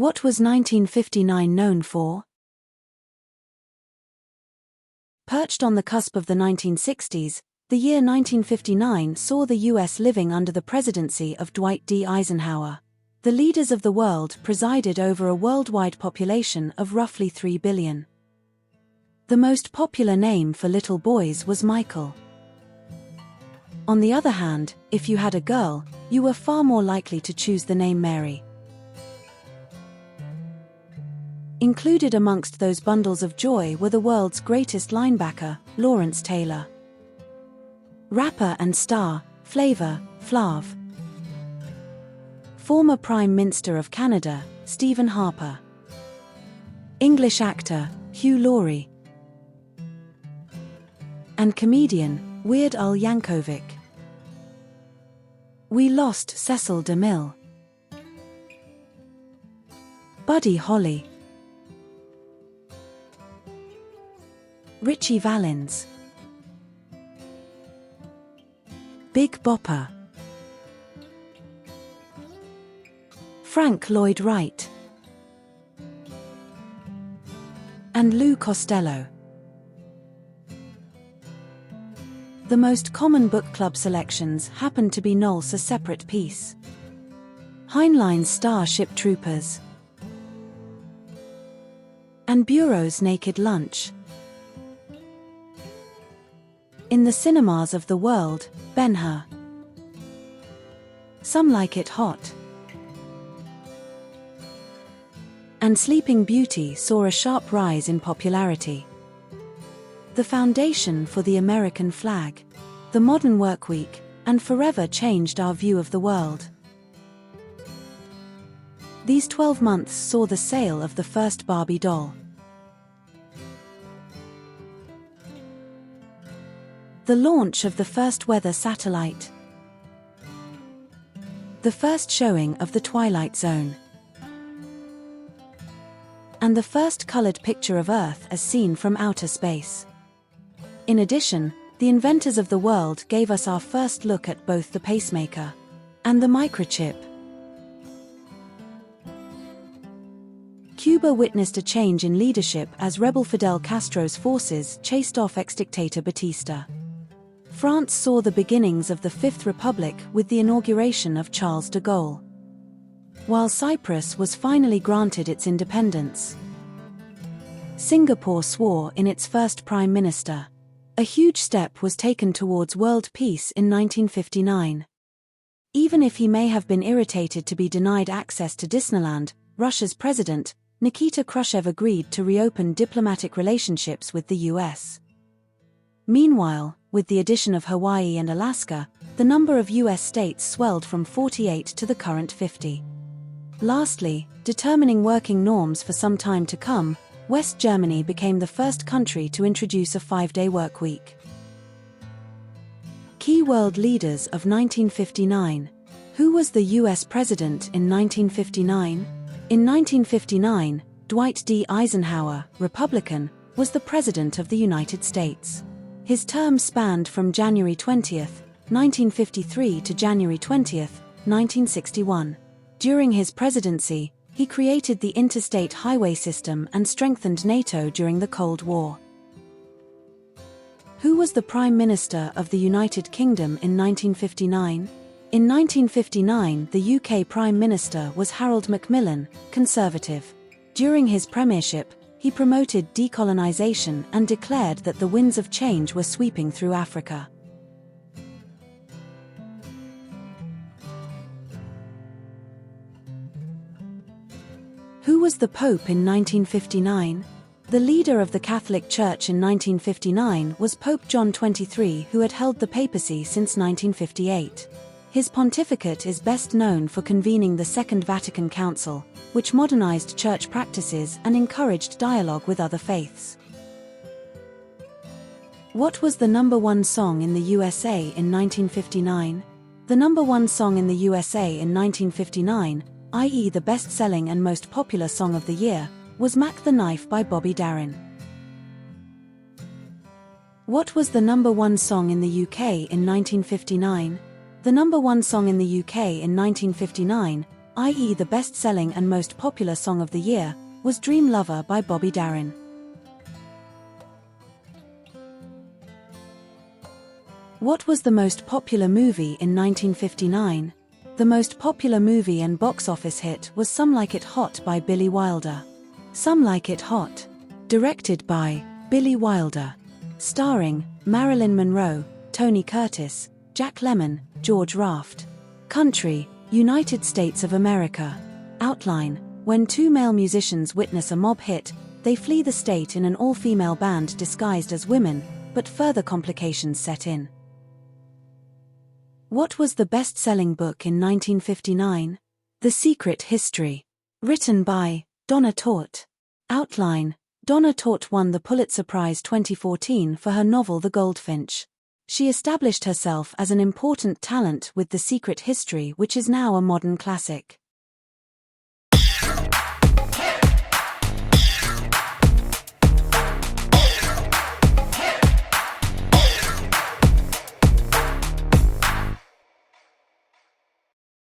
What was 1959 known for? Perched on the cusp of the 1960s, the year 1959 saw the U.S. living under the presidency of Dwight D. Eisenhower. The leaders of the world presided over a worldwide population of roughly 3 billion. The most popular name for little boys was Michael. On the other hand, if you had a girl, you were far more likely to choose the name Mary. Included amongst those bundles of joy were the world's greatest linebacker, Lawrence Taylor. Rapper and star, Flav. Former Prime Minster of Canada, Stephen Harper. English actor, Hugh Laurie. And comedian, Weird Al Yankovic. We lost Cecil DeMille. Buddy Holly. Ritchie Valens. Big Bopper. Frank Lloyd Wright. And Lou Costello. The most common book club selections happened to be Knowles' A Separate Piece, Heinlein's Starship Troopers, and Bureau's Naked Lunch. In the cinemas of the world, Ben-Hur. Some Like It Hot. And Sleeping Beauty saw a sharp rise in popularity. The foundation for the American flag, the modern workweek, and forever changed our view of the world. These 12 months saw the sale of the first Barbie doll. The launch of the first weather satellite. The first showing of the Twilight Zone. And the first colored picture of Earth as seen from outer space. In addition, the inventors of the world gave us our first look at both the pacemaker and the microchip. Cuba witnessed a change in leadership as rebel Fidel Castro's forces chased off ex-dictator Batista. France saw the beginnings of the Fifth Republic with the inauguration of Charles de Gaulle, while Cyprus was finally granted its independence. Singapore swore in its first prime minister. A huge step was taken towards world peace in 1959. Even if he may have been irritated to be denied access to Disneyland, Russia's president, Nikita Khrushchev, agreed to reopen diplomatic relationships with the US. Meanwhile, with the addition of Hawaii and Alaska, the number of US states swelled from 48 to the current 50. Lastly, determining working norms for some time to come, West Germany became the first country to introduce a 5-day work week. Key world leaders of 1959. Who was the US president in 1959? In 1959, Dwight D. Eisenhower, Republican, was the President of the United States. His term spanned from January 20, 1953 to January 20, 1961. During his presidency, he created the interstate highway system and strengthened NATO during the Cold War. Who was the Prime Minister of the United Kingdom in 1959? In 1959, the UK Prime Minister was Harold Macmillan, Conservative. During his premiership, he promoted decolonisation and declared that the winds of change were sweeping through Africa. Who was the Pope in 1959? The leader of the Catholic Church in 1959 was Pope John XXIII, who had held the papacy since 1958. His pontificate is best known for convening the Second Vatican Council, which modernized church practices and encouraged dialogue with other faiths. What was the #1 song in the USA in 1959? The #1 song in the USA in 1959, i.e. the best-selling and most popular song of the year, was Mac the Knife by Bobby Darin. What was the #1 song in the UK in 1959? The #1 song in the UK in 1959, i.e. the best-selling and most popular song of the year, was Dream Lover by Bobby Darin. What was the most popular movie in 1959? The most popular movie and box office hit was Some Like It Hot by Billy Wilder. Some Like It Hot, directed by Billy Wilder, starring Marilyn Monroe, Tony Curtis, Jack Lemmon, George Raft. Country, United States of America. Outline: when two male musicians witness a mob hit, they flee the state in an all-female band disguised as women, but further complications set in. What was the best-selling book in 1959? The Secret History. Written by Donna Tartt. Outline: Donna Tartt won the Pulitzer Prize 2014 for her novel The Goldfinch. She established herself as an important talent with The Secret History, which is now a modern classic.